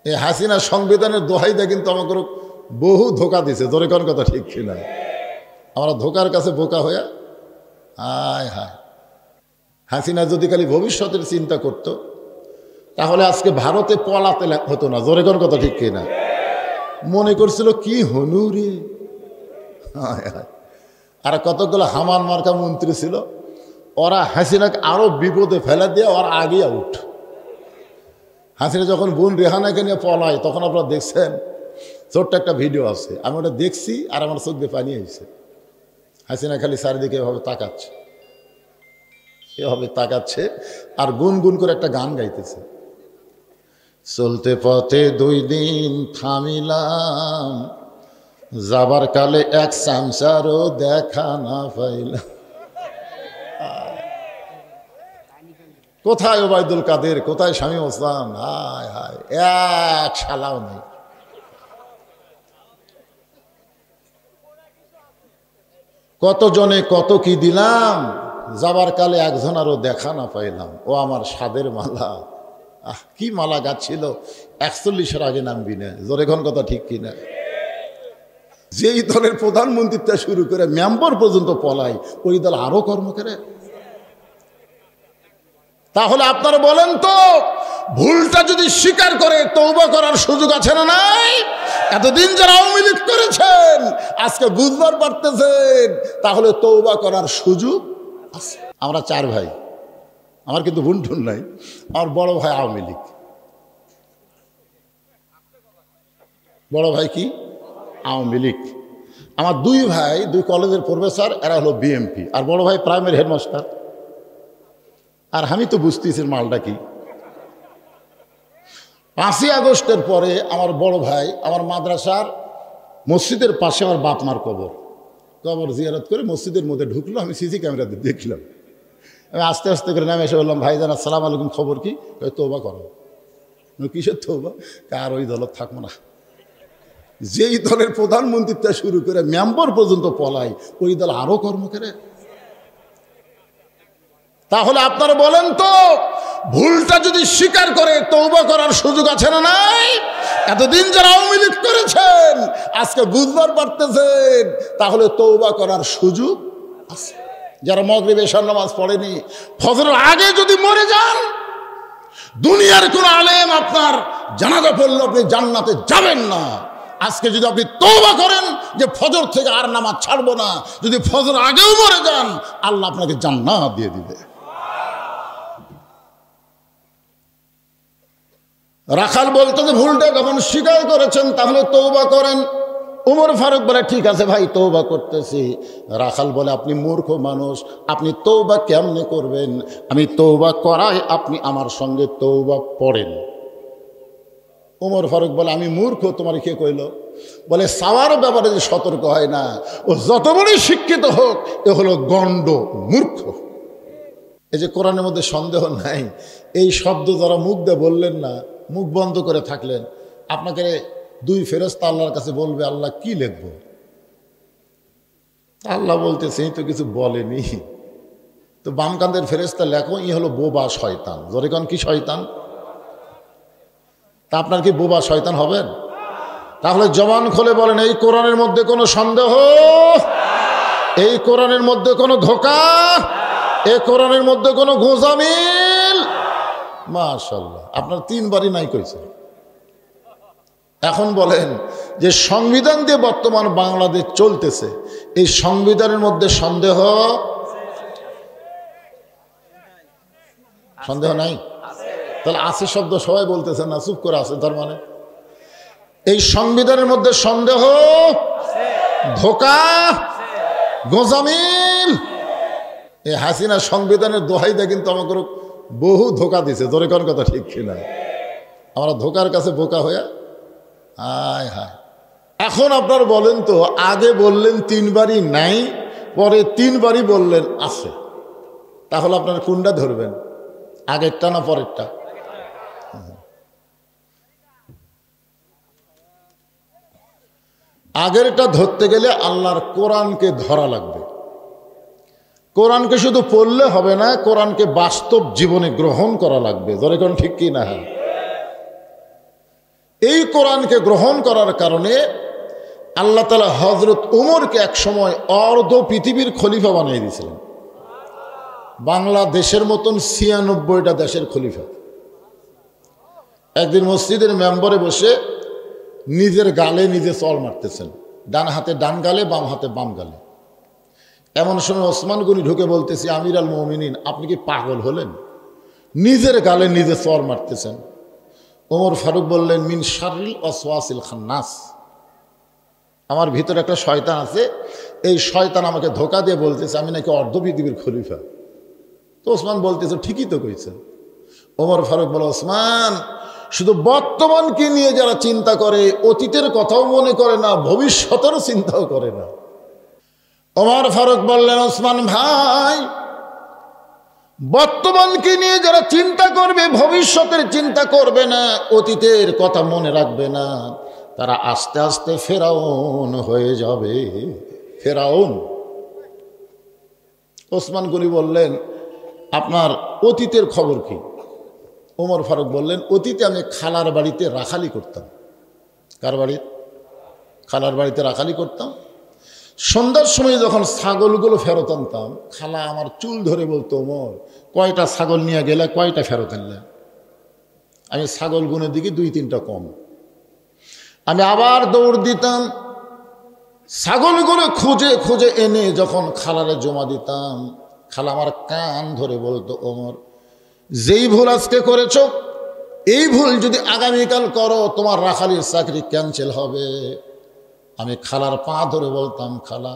এই হাসিনা সংবিধানের দোহাই দেয় কিন্তু আমাকে বহু ধোকা দিছে, জোরে কোন কথা ঠিক কিনা? আমরা ধোকার কাছে বোকা হয়ে হায় হায়। হাসিনা যদি খালি ভবিষ্যতের চিন্তা করত তাহলে আজকে ভারতে পলাতে হতো না, জোরে কোন কথা ঠিক কিনা? মনে করছিল কি হনুরে। হায় হায়। আর কতগুলো হামান মার্কা মন্ত্রী ছিল, ওরা হাসিনাকে আরো বিপদে ফেলে দিয়ে ওর আগে আউট। হাসিনা যখন বোন রেহানাকে নিয়ে পলায় তখন আপনারা দেখছেন, ছোট্ট একটা ভিডিও আছে, আমি ওটা দেখছি আর আমার চোখ দিয়ে পানি হয়েছে। হাসিনা খালি চারিদিকে এভাবে তাকাচ্ছে, এভাবে তাকাচ্ছে আর গুনগুন করে একটা গান গাইতেছে। চলতে পথে 2 দিন থামিলাম, যাবার কালে এক চামচারও দেখা না পাইলাম। কোথায় ওবায়দুল কাদের, কোথায় শামীম ওসমান? হায় হায়, এক শালাও নেই। কতজনে কত কি দিলাম, যাবার কালে একজনারও দেখা না পাইলাম। ও আমার স্বাদের মালা, কি মালা গাচ্ছিল, 41-এর আগে নামবি না, জোরে কোন কথা ঠিক কিনা? যেই দলের প্রধানমন্ত্রীটা শুরু করে মেম্বার পর্যন্ত পলায়, ওই দল আরো কর্ম করে। তাহলে আপনারা বলেন তো, ভুলটা যদি স্বীকার করে তওবা করার সুযোগ আছে না নাই? এতদিন যারা আওয়ামী লীগ করেছেন আজকে বুঝবার পারতেছেন, তাহলে তওবা করার সুযোগ আছে। আমরা 4 ভাই, আমার কিন্তু বোন ঠুন নাই। আমার বড় ভাই আওয়ামী লীগ, বড় ভাই কি আওয়ামী লীগ। আমার 2 ভাই 2 কলেজের প্রফেসর, এরা হলো বিএমপি। আর বড় ভাই প্রাইমারি হেডমাস্টার। আর আমি তো বুঝতেছি মালটা কি। 5ই আগস্টের পরে আমার বড় ভাই আমার মাদ্রাসার মসজিদের পাশে আমার বাপ মার কবর জিয়ারত করে মসজিদের মধ্যে ঢুকলো। আমি সিসি ক্যামেরাতে দেখলাম। আমি আস্তে আস্তে করে নামে এসে বললাম, ভাইজান আসসালামু আলাইকুম, খবর কি? তওবা করো। কিসের তওবা? কার ওই দলত থাকবো না। যেই দলের প্রধানমন্ত্রীটা শুরু করে মেম্বার পর্যন্ত পলায়, ওই দল আরো কর্ম করে। তাহলে আপনারা বলেন তো, ভুলটা যদি স্বীকার করে তওবা করার সুযোগ আছে না নাই? এতদিন যারা আওয়ামী লীগ করেছেন আজকে বুঝবার পারতেছেন, তাহলে তওবা করার সুযোগ আছে। যারা মাগরিব এশার নামাজ পড়েনি, ফজরের আগে যদি মরে যান, দুনিয়ার কোন আলেম আপনার জানাজা পড়লে আপনি জান্নাতে যাবেন না। আজকে যদি আপনি তওবা করেন যে ফজর থেকে আর নামাজ ছাড়বো না, যদি ফজর আগেও মরে যান, আল্লাহ আপনাকে জান্নাত দিয়ে দিবে। রাখাল বলতে যে ভুলটা যখন স্বীকার করেছেন তাহলে তওবা করেন। উমর ফারুক বলে, ঠিক আছে ভাই, তওবা করতেছি। রাখাল বলে, আপনি মূর্খ মানুষ, আপনি তওবা কেমনে করবেন? আমি তওবা করাই, আপনি আমার সঙ্গে তওবা পড়েন। উমর ফারুক বলে, আমি মূর্খ, তোমার কে কইল? বলে, সাওয়ার ব্যাপারে যে সতর্ক হয় না, ও যত বড়ই শিক্ষিত হোক, এ হলো গণ্ড মূর্খ। এই যে কোরআনের মধ্যে সন্দেহ নাই, এই শব্দ যারা মুখ দিয়ে বললেন না, মুখ বন্ধ করে থাকলেন, আপনাকে 2 ফেরেশতা আল্লাহর কাছে বলবে, আল্লাহ কি লিখবো? আল্লাহ বলতেছে, এই তো কিছু বলেনি। তো বাম কান্দের ফেরেশতা লেখো, ই হলো বোবা শয়তান। জোরে কোন, কি শয়তান? তা আপনার কি বোবা শয়তান হবেন? তাহলে জবান খুলে বলেন, এই কোরআনের মধ্যে কোনো সন্দেহ, এই কোরআনের মধ্যে কোনো ধোঁকা, এই কোরআনের মধ্যে কোনো গোঁজামিল। মাশাআল্লাহ, আপনার 3 বারই নাই কইছে। এখন বলেন যে সংবিধান দিয়ে বর্তমান বাংলাদেশ চলতেছে, এই সংবিধানের মধ্যে সন্দেহ নাই? তাহলে আছে শব্দ সবাই বলতেছেন না, চুপ করে আছে, তার মানে এই সংবিধানের মধ্যে সন্দেহ, ধোঁকা, গোঁজামিল। এই হাসিনা সংবিধানের দোহাই দেয় কিন্তু আমাকে বহু ধোঁকা দিছে, জোরে কোন কথা ঠিক কিনা? আমরা ধোঁকার কাছে বোকা হয়ে হায় হায়। এখন আপনার বলেন তো, আগে বললেন 3 বারই নাই, পরে 3 বারই বললেন আছে, তাহলে আপনার কোনটা ধরবেন? আগেরটা না পরেরটা? আগেরটা ধরতে গেলে আল্লাহর কোরআনকে ধরা লাগবে। কোরআনকে শুধু পড়লে হবে না, কোরআনকে বাস্তব জীবনে গ্রহণ করা লাগবে। জোরে কোন ঠিক কি না? এই কোরআনকে গ্রহণ করার কারণে আল্লাহ তাআলা হযরত উমরকে এক সময় অর্ধ পৃথিবীর খলিফা বানিয়ে দিয়েছিলেন। বাংলাদেশের মতন ৯৬টা দেশের খলিফা। একদিন মসজিদের মেম্বরে বসে নিজের গালে নিজে চড় মারতেছেন, ডান হাতে ডান গালে, বাম হাতে বাম গালে। এমন সময় ওসমান গনি ঢুকে বলতেছি, আমির আল মুমিনিন, আপনি কি পাগল হলেন? নিজের গালে নিজে চড় মারতেছেন। ওমর ফারুক বললেন, মিন শাররিল ওয়াসওয়াসিল খান্নাস, আমার ভিতরে একটা শয়তান আছে, এই শয়তান আমাকে ধোকা দিয়ে বলতেছে আমি নাকি অর্ধ পৃথিবীর খলিফা। তো ওসমান বলতেছে, ঠিকই তো কইছেন। ওমর ফারুক বলে, ওসমান, শুধু বর্তমানকে নিয়ে যারা চিন্তা করে, অতীতের কথাও মনে করে না, ভবিষ্যতেরও চিন্তাও করে না। ওমর ফারুক বললেন, ওসমান ভাই, বর্তমানকে নিয়ে যারা চিন্তা করবে, ভবিষ্যতের চিন্তা করবে না, অতীতের কথা মনে রাখবে না, তারা আস্তে আস্তে ফেরাউন হয়ে যাবে। ফেরাউন। ওসমান গনি বললেন, আপনার অতীতের খবর কি? ওমর ফারুক বললেন, অতীতে আমি খালার বাড়িতে রাখালি করতাম। কার বাড়ি? খালার বাড়িতে রাখালি করতাম। সন্ধ্যার সময় যখন ছাগলগুলো ফেরত আনতাম, খালা আমার চুল ধরে বলতো, ওমর, কয়টা ছাগল নিয়ে গেলে, কয়টা ফেরত আনলে? আমি ছাগল গুনে দিকে ২-৩টা কম। আমি আবার দৌড় দিতাম, ছাগলগুলো খুঁজে খুঁজে এনে যখন খালারে জমা দিতাম, খালা আমার কান ধরে বলতো, ওমর, যেই ভুল আজকে করেছ, এই ভুল যদি আগামীকাল করো, তোমার রাখালির চাকরি ক্যান্সেল হবে। আমি খালার পা ধরে বলতাম, খালা,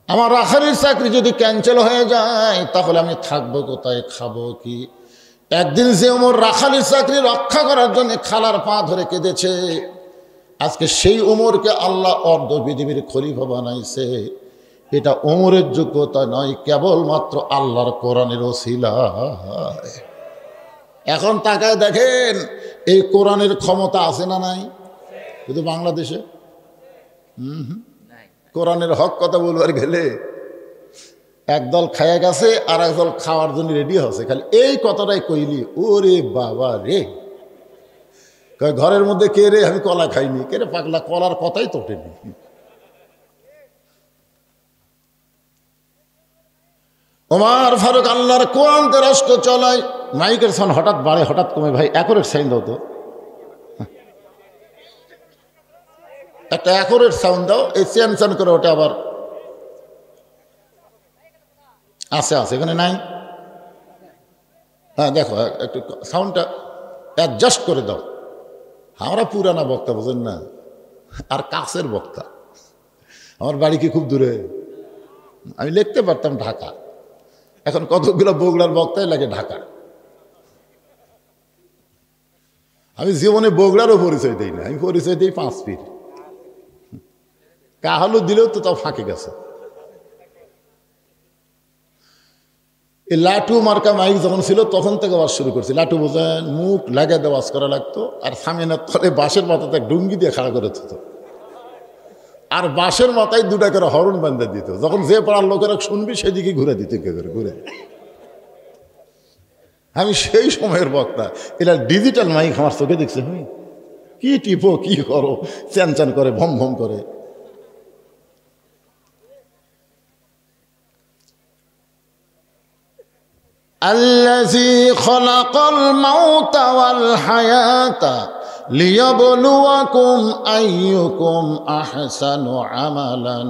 আমার রাখালির চাকরি যদি ক্যান্সেল হয়ে যায়, তাহলে আমি থাকবো কোথায়, খাবো কি? একদিন যে ওমর রাখালির চাকরি রক্ষা করার জন্য খালার পা ধরে কেঁদেছে, আজকে সেই ওমরকে আল্লাহ অর্ধ পৃথিবীর খলিফা বানাইছে। এটা ওমরের যোগ্যতা নয়, কেবলমাত্র আল্লাহর কোরআনের ওসিলায়। এখন তাকায় দেখেন, এই কোরআনের ক্ষমতা আছে না নাই? কিন্তু বাংলাদেশে কোরআনের হক কথা বলবার গেলে একদল খায়া গেছে, আর একদল খাওয়ার জন্য রেডি হচ্ছে। খালি এই কথাটাই কইলি, ওরে বাবা রে, ঘরের মধ্যে কে রে, আমি কলা খাইনি। কে রে পাগলা, কলার কথাই তোটেনি। ওমর ফারুক আল্লাহর কোরআনতে রাষ্ট্র চলায়। মাইকের সাউন্ড হঠাৎ বাড়ে, হঠাৎ কমে। ভাই অ্যাকোরেট সাইন দাও তো, একটা অ্যাকোরেট সাউন্ড দাও। এই চেন চেন করে ওটা আবার আছে, এখানে নাই। হ্যাঁ দেখো, একটু সাউন্ডটা অ্যাডজাস্ট করে দাও। আমরা পুরানা বক্তা, বোঝেন না, আর কাছের বক্তা। আমার বাড়ি কি খুব দূরে? আমি লিখতে পারতাম ঢাকা, এখন কতগুলো বগুড়ার বক্তাই লাগে ঢাকা। আমি জীবনে বগুড়ারও পরিচয় দিই না, আমি পরিচয় দিই 5 ফিট। কাহালু দিলেও তো তাও ফাঁকে গেছে। এই লাটু মার্কা মাইক যখন ছিল, তখন থেকে আওয়াজ শুরু করছি। লাটু বোঝেন, মুখ লাগা দিয়ে আওয়াজ করা লাগতো। আর সামিনার তলে বাঁশের মাথাতে ডুঙ্গি দিয়ে খাড়া করে দিত, আর বাঁশের মাথায় 2টা করে হরণ বান্ধা দিত। যখন যে পাড়ার লোকেরা শুনবি, সেদিকে ঘুরে দিত, ঘুরে। আমি সেই সময়ের বক্তা। এরা ডিজিটাল মাইক আমার চোখে দেখছে, কি টিপো, কি করো, চ্যান চ্যান করে, ভম ভম করে। আল্লাযী খালাকাল মাউতা ওয়াল হায়াতা লিয়াবলুয়াকুম আইয়ুকুম আহসানু আমালান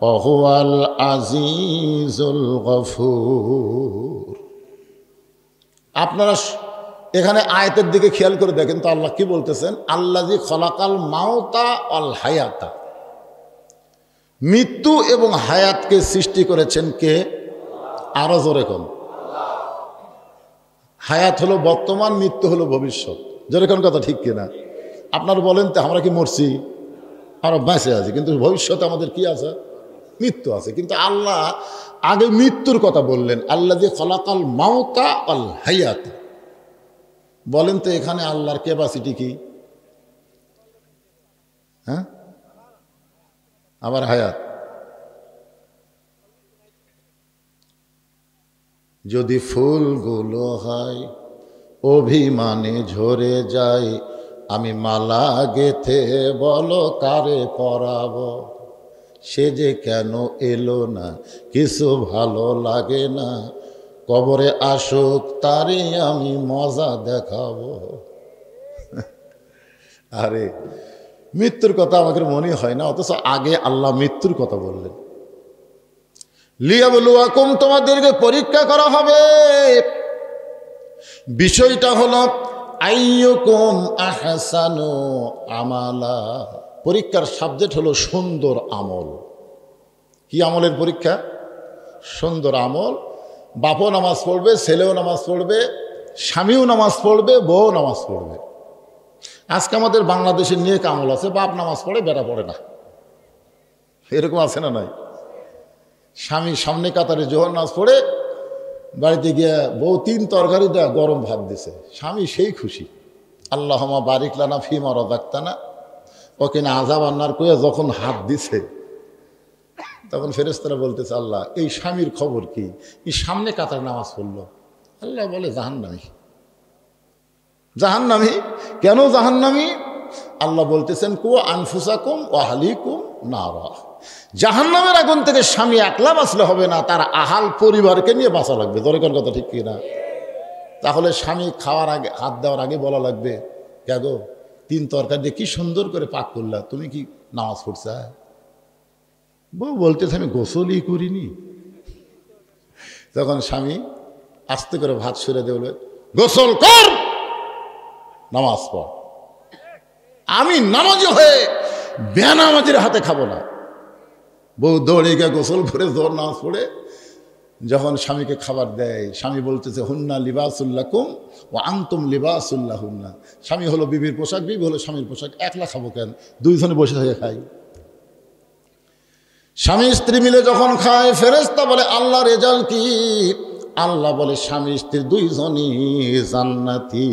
ওয়া হুয়াল আজিজুল গফুর। আপনারা এখানে আয়াতের দিকে খেয়াল করে দেখেন তো, আল্লাহ কি বলতেছেন? আল্লাযী খালাকাল মাউতা ওয়াল হায়াতা, মৃত্যু এবং হায়াতকে সৃষ্টি করেছেন কে? আরো জোরে কোন? হায়াত হলো বর্তমান, মৃত্যু হলো ভবিষ্যৎ। যেরকম কথা ঠিক কিনা? আপনার বলেন তো, আমরা কি মরছি? আমরা বেঁচে আছি, কিন্তু ভবিষ্যতে আমাদের কি আছে? মৃত্যু আছে। কিন্তু আল্লাহ আগে মৃত্যুর কথা বললেন, আল্লাযী খালাকাল মাউতা ওয়াল হায়াতা। বলেন তো, এখানে আল্লাহর ক্যাপাসিটি কি? হ্যাঁ, আবার হায়াত। যদি ফুলগুলো হয় অভিমানে ঝরে যায়, আমি মালা গেথে বলো কারে পরাবো, সে যে কেন এলো না কিছু ভালো লাগে না, কবরে আসুক তারে আমি মজা দেখাবো। আরে মৃত্যুর কথা আমাদের মনে হয় না, অথচ আগে আল্লাহ মৃত্যুর কথা বললেন। লিয়াবলুয়াকুম, তোমাদেরকে পরীক্ষা করা হবে। বিষয়টা হলো আইয়ুকুম আহসানু আমালা, পরীক্ষার সাবজেক্ট হলো সুন্দর আমল। কি আমলের পরীক্ষা? সুন্দর আমল। বাপও নামাজ পড়বে, ছেলেও নামাজ পড়বে, স্বামীও নামাজ পড়বে, বউ নামাজ পড়বে। আজকে আমাদের বাংলাদেশের নেক আমল আছে, বাপ নামাজ পড়ে বেটা পড়ে না, এরকম আছে না নাই? স্বামী সামনে কাতারে জোহর নামাজ পড়ে বাড়িতে গিয়ে বউ 3 তরকারি দেয়া গরম ভাত দিছে, স্বামী সেই খুশি, আল্লাহুম্মা বারিক লানা ফিমা রাযাকতানা ওকে না আযাব আন্নার কইয়া যখন হাত দিছে, তখন ফেরেশতারা বলতেছে আল্লাহ এই স্বামীর খবর কি, এই সামনে কাতার নামাজ পড়লো। আল্লাহ বলে জাহান্নামী। জাহান্নামী কেন জাহান্নামী? আল্লাহ বলতেছেন কু আনফুসাকুম ওয়া আহলিকুম নারা, জাহান্নামের আগুন থেকে স্বামী একলা বাঁচলে হবে না, তার আহাল পরিবারকে নিয়ে বাঁচা লাগবে। দরকার কথা ঠিক কিনা? তাহলে স্বামী খাওয়ার আগে, হাত দেওয়ার আগে বলা লাগবে কে গো 3 তরকারি দিয়ে কি সুন্দর করে পাক করলা, তুমি কি নামাজ পড়ছা? বউ বলতেছে আমি গোসলই করিনি। তখন স্বামী আস্তে করে ভাত সরে দেবে, গোসল কর, নামাজ পড়। আমি নামাজি হয়ে বেনামাজির হাতে খাবো না। বউ দৌড়ে গিয়ে গোসল করে জোর নামাজ পড়ে যখন স্বামীকে খাবার দেয়, স্বামী বলতেছে হুন্না লিবাসুল্লাকুম ওয়া আনতুম লিবাসুল্লাহুন্না, স্বামী হলো বিবির পোশাক, বিবি হলো স্বামীর পোশাক, একলা খাবো কেন? 2 জনে বসে থেকে খাই। স্বামী স্ত্রী মিলে যখন খায়, ফেরেশতা বলে আল্লাহ রেজাল্ট কি? আল্লাহ বলে স্বামী স্ত্রী 2 জনই জান্নাতি।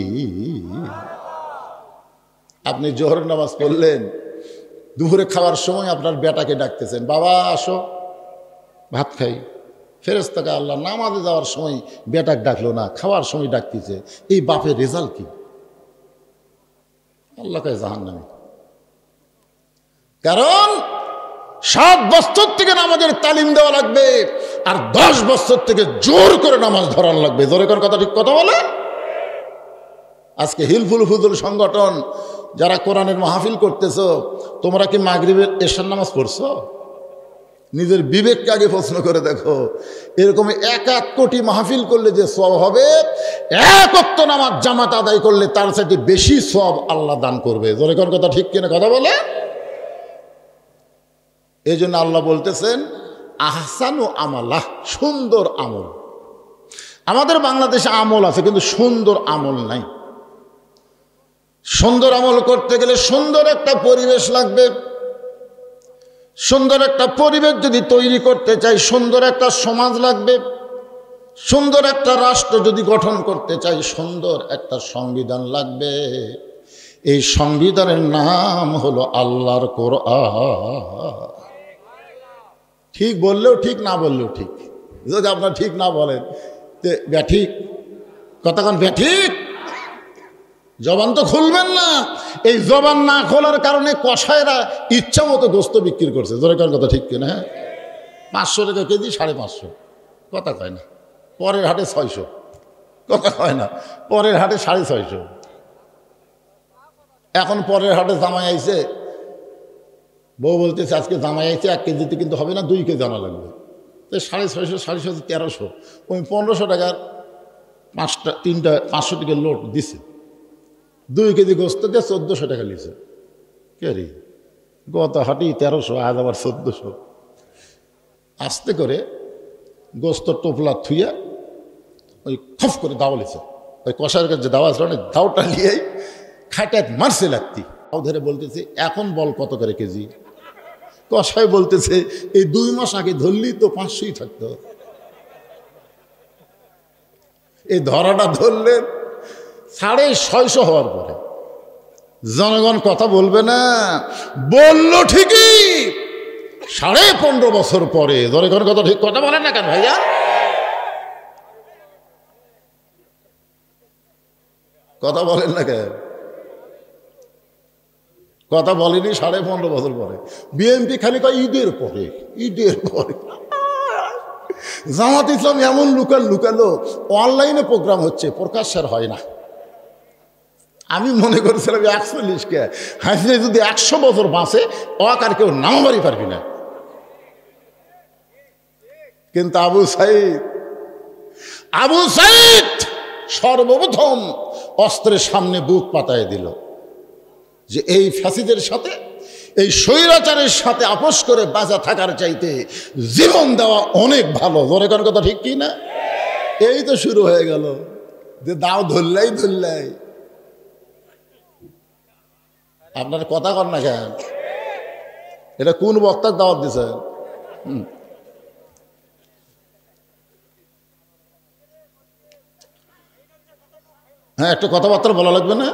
আপনি জোহর নামাজ পড়লেন, দুপুরে খাওয়ার সময় আপনার বেটাকে ডাকতেছেন, বাবা আসো ভাত খাই। ফেরেশতাকে আল্লাহ নামাজে যাওয়ার সময় বেটাকে ডাকলো না, খাওয়ার সময় ডাকতেছে, এই বাপের রেজাল্ট কি? আল্লাহ কয় জাহান্নামী। কারণ 7 বছর থেকে নামাজের তালিম দেওয়া লাগবে, আর 10 বছর থেকে জোর করে নামাজ ধরার লাগবে। জোরে কোন কথা ঠিক কথা বলে? আজকে হিলফুল ফুজুল সংগঠন যারা কোরআনের মাহফিল করতেছ, তোমরা কি মাগরিবের এশার নামাজ পড়ছো? নিজের বিবেককে আগে প্রশ্ন করে দেখো। এরকম 1 কোটি মাহফিল করলে যে সওয়াব হবে, 1 ওয়াক্ত নামাজ জামাত আদায় করলে তার চাইতে বেশি সওয়াব আল্লাহ দান করবে। জোরে কোন কথা ঠিক কিনা কথা বলে? এই জন্য আল্লাহ বলতেছেন আহসানু আমালাহ, সুন্দর আমল। আমাদের বাংলাদেশে আমল আছে কিন্তু সুন্দর আমল নাই। সুন্দর আমল করতে গেলে সুন্দর একটা পরিবেশ লাগবে। সুন্দর একটা পরিবেশ যদি তৈরি করতে চাই, সুন্দর একটা সমাজ লাগবে। সুন্দর একটা রাষ্ট্র যদি গঠন করতে চাই, সুন্দর একটা সংবিধান লাগবে। এই সংবিধানের নাম হলো আল্লাহর কোরআন। ঠিক বললেও ঠিক, না বললেও ঠিক। যদি আপনার ঠিক না বলেন ব্যাঠিক, কতক্ষণ ব্যাঠিক, জবান তো খুলবেন না। এই জবান না খোলার কারণে কসাইরা ইচ্ছা মতো গোস্ত বিক্রি করছে। জোরেকার কথা ঠিক কিনা? হ্যাঁ, 500 টাকা কেজি, 550, কথা কয় না। পরের হাটে 600, কথা কয় না। পরের হাটে 650। এখন পরের হাটে জামাই আইছে, বউ বলতেছে আজকে জামাই আইছে 1 কেজিতে কিন্তু হবে না, 2 কেজি আনা লাগবে। তো 650, 650, 1300, ওই 1500 টাকার 3টা 500 টাকার লোড দিছে। 2 কেজি গোস্ত দিয়ে 1400 টাকা নিয়েছে। কে রে, গত হাটেই 1300, আজ আবার 1400। আস্তে করে গোস্ত টোপলা থুইয়া ওই খফ করে দাও লিছে। ওই কষার কাছে দাওয়া আছে, অনেক দাওটা নিয়ে খাটায় মারছে লাগতি। তাও ধরে বলতেছে এখন বল কত করে কেজি? কষায় বলতেছে এই 2 মাস আগে ধরলি তো 500ই থাকতো। এই ধরাটা ধরলেন 650 হওয়ার পরে জনগণ কথা বলবে না? বললো ঠিকই, 15.5 বছর পরে। জনগণ কথা ঠিক কথা বলেন না কেন ভাইয়া? কথা বলেন না কেন? কথা বলেনি 15.5 বছর পরে। বিএনপি খালি কয় ঈদের পরে, ঈদের পরে। জামাত ইসলাম এমন লুকালো, অনলাইনে প্রোগ্রাম হচ্ছে, প্রকাশ্যের হয় না। আমি মনে করেছিলাম 41কে হাসিনা যদি 100 বছর বাঁচে আর কেউ নামাবারই পারবি না। কিন্তু আবু সাইদ সর্বপ্রথম অস্ত্রের সামনে বুক পাতায় দিল যে এই ফ্যাসিদের সাথে, এই স্বৈরাচারের সাথে আপোষ করে বাঁচা থাকার চাইতে জীবন দেওয়া অনেক ভালো। জোরে কোন কথা ঠিক কি না? এই তো শুরু হয়ে গেল যে দাও ধরলাই। আপনার কথা কর না কেন? এটা কোন বক্তার দাওয়াত দিছে? হ্যাঁ, একটা কথাবার্তা বলা লাগবে না?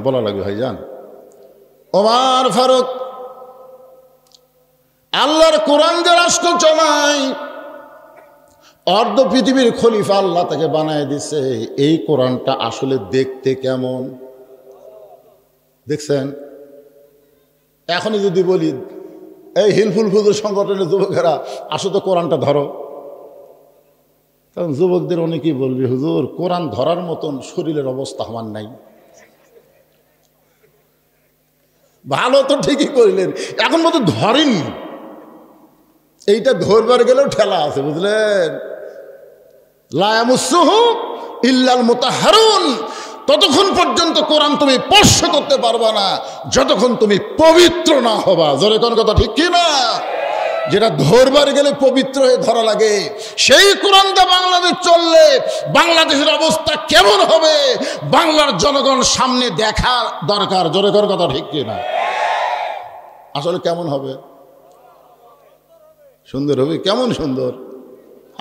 বলা লাগবে ভাইজান। ওমর ফারুক আল্লাহর কোরআন যে রাষ্ট্র চালায়, অর্ধ পৃথিবীর খলিফা আল্লাহ তাকে বানায় দিছে। এই কোরআনটা আসলে দেখতে কেমন দেখছেন? এখনই যদি বলি এই হিলফুল ফুজুর সংগঠনের যুবকেরা আসো তো কোরআনটা ধরো, তখন যুবকদের অনেকেই বলবে হুজুর কোরআন ধরার মতন শরীরের অবস্থা আমার নাই। ভালো তো ঠিকই করিলেন, এখন মতো ধরেননি। এইটা ধরবার গেলেও ঠেলা আছে, বুঝলেন? লা ইয়ামাসসুহু ইল্লাল মুতাহহারুন। ততক্ষণ পর্যন্ত কোরআন তুমি স্পর্শ করতে পারবা না যতক্ষণ তুমি পবিত্র না হবা। জোরে কোন কথা ঠিক কি না? যেটা ধরবার গেলে পবিত্র হয়ে ধরা লাগে, সেই কোরআনটা বাংলাদেশ চললে বাংলাদেশের অবস্থা কেমন হবে বাংলার জনগণ সামনে দেখা দরকার। জোরে কোন কথা ঠিক কি না? আসলে কেমন হবে? সুন্দর হবে। কেমন সুন্দর?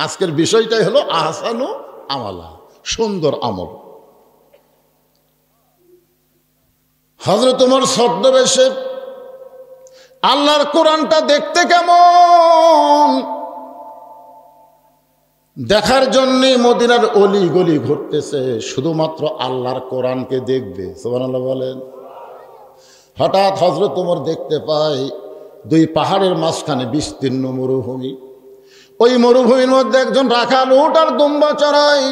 আজকের বিষয়টাই হলো আহসানু আমালা, সুন্দর আমল। হযরত ওমর ছদ্মবেশে আল্লাহর কোরআনটা দেখতে কেমন দেখার জন্য মদিনার অলি গলি ঘুরতেছে, শুধুমাত্র আল্লাহর কোরআনকে দেখবে। সুবহানাল্লাহ বলেন। হঠাৎ হযরত ওমর দেখতে পায় দুই পাহাড়ের মাঝখানে বিস্তীর্ণ মরুভূমি। ওই মরুভূমির মধ্যে একজন রাখাল উট আর দুম্বা চড়ায়।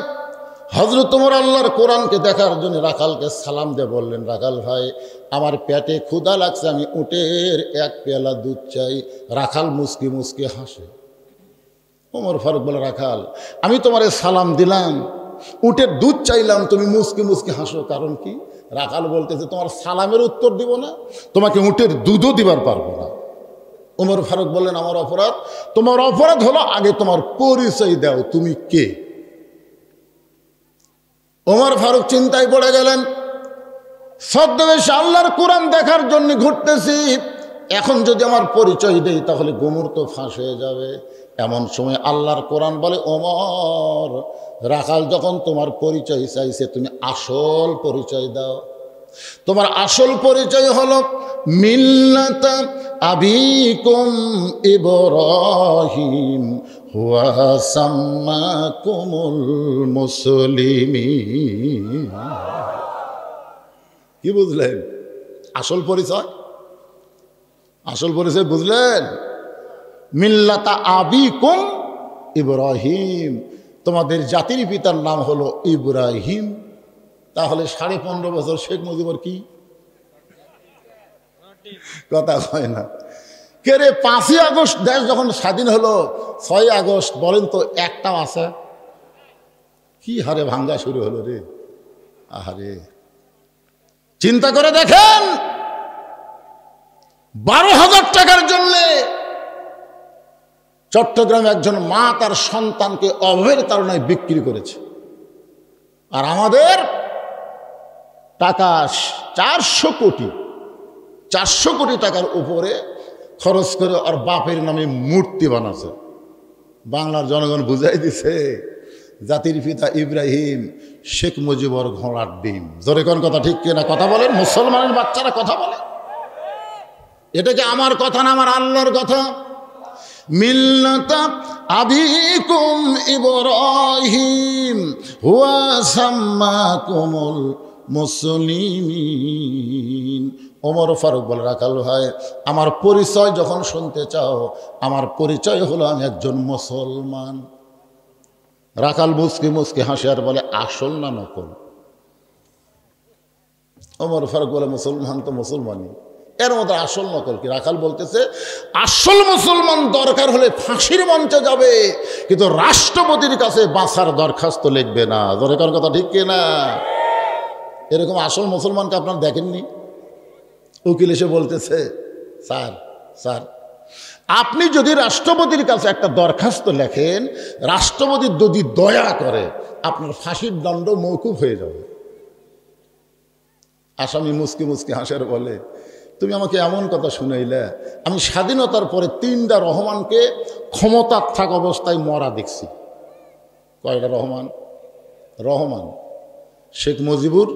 হযরত ওমর আল্লাহর কোরআনকে দেখার জন্য রাখালকে সালাম দিয়ে বললেন, রাখাল ভাই আমার পেটে ক্ষুধা লাগছে, আমি উটের এক পেয়ালা দুধ চাই। রাখাল মুস্কি মুস্কি হাসে। ওমর ফারুক বলে, রাখাল আমি তোমারে সালাম দিলাম, উটের দুধ চাইলাম, তুমি মুস্কি মুস্কি হাসো, কারণ কি? রাখাল বলতেছে তোমার সালামের উত্তর দিব না, তোমাকে উটের দুধও দিবার পারবো না। ওমর ফারুক বললেন, আমার অপরাধ? তোমার অপরাধ হলো আগে তোমার পরিচয় দাও, তুমি কে? ওমর ফারুক চিন্তায় পড়ে গেলেন। ছদ্মবেশে আল্লাহর কোরআন দেখার জন্য ঘুরতেছি, এখন যদি আমার পরিচয় দেই তাহলে গুমর তো ফাঁস হয়ে যাবে। এমন সময় আল্লাহর কোরআন বলে, ওমর রাখাল যখন তোমার পরিচয় চাইছে তুমি আসল পরিচয় দাও। তোমার আসল পরিচয় হলো মিল্লাতা আবিকুম ইব্রাহিম হুয়া সাম্মাকুমুল মুসলিমিন। কি বুঝলেন? আসল পরিচয়, আসল পরিচয় বুঝলেন? মিল্লাতা আবিকুম ইব্রাহিম, তোমাদের জাতির পিতার নাম হলো ইব্রাহিম। তাহলে 15.5 বছর শেখ মুজিবর কি কথা হয় না? কে রে 5ই আগস্ট দেশ যখন স্বাধীন হলো, 6ই আগস্ট বলেন তো একটাও আছে? কি হারে ভাঙ্গা শুরু হলো রে। আহারে চিন্তা করে দেখেন, 12,000 টাকার জন্যে চট্টগ্রামে একজন মা তার সন্তানকে অভাবের তাড়নায় বিক্রি করেছে। আর আমাদের টাকা 400 কোটি টাকার উপরে খরচ করে আর বাপের নামে মূর্তি বানাচ্ছে। বাংলার জনগণ বুঝাই দিছে জাতির পিতা ইব্রাহিম শেখ মুজিবর ঘোড়ার ডিম। জোরে কোন কথা ঠিক কিনা? কথা বলেন, মুসলমানের বাচ্চারা কথা বলে। এটা কি আমার কথা না, আমার আল্লাহর কথা? মিল্লাতা আবিকুম ইব্রাহিম হুয়া সাম্মাকুমুল মুসলিমিন। ওমর ফারুক বলে, রাখাল ভাই আমার পরিচয় যখন শুনতে চাও, আমার পরিচয় হলো আমি একজন মুসলমান। রাখাল মুসকি মুসকি হাসে আর বলে, আসল না নকল? ওমর ফারুক বলে, মুসলমান তো মুসলমানই, এর মধ্যে আসল নকল কি? রাখাল বলতেছে, আসল মুসলমান দরকার হলে ফাঁসির মঞ্চে যাবে, কিন্তু রাষ্ট্রপতির কাছে বাঁচার দরখাস্ত লিখবে না। দরকার কথা ঠিক কিনা? এরকম আসল মুসলমানকে আপনারা দেখেননি? উকিল এসে বলতেছে, স্যার স্যার আপনি যদি রাষ্ট্রপতির কাছে একটা দরখাস্ত লেখেন, রাষ্ট্রপতি যদি দয়া করে আপনার ফাঁসির দণ্ড মওকুফ হয়ে যাবে। আসামি মুসকি মুসকি হাসের বলে, তুমি আমাকে এমন কথা শুনাইলে, আমি স্বাধীনতার পরে 3টা রহমানকে ক্ষমতার থাকা অবস্থায় মরা দেখছি। কয়টা রহমান? রহমান, শেখ মুজিবুর,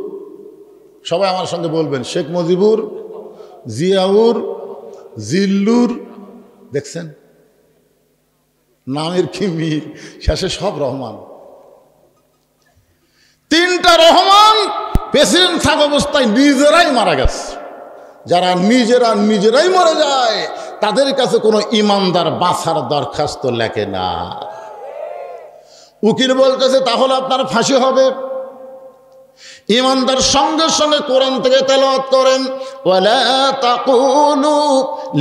সবাই আমার সঙ্গে বলবেন, শেখ মুজিবুর, জিয়াউর, জিল্লুর, দেখছেন নামের কি মিল, শেষে সব রহমান। 3টা রহমান প্রেসিডেন্ট থাকা অবস্থায় নিজেরাই মারা গেছে। যারা নিজেরাই মরে যায়, তাদের কাছে কোনো ইমানদার বাঁচার দরখাস্ত লেখে না। উকিল বলতেছে, তাহলে আপনার ফাঁসি হবে। ইমানদার সঙ্গে সঙ্গে কোরআন থেকে তেলাওয়াত করেন, ওয়ালা তাকুলু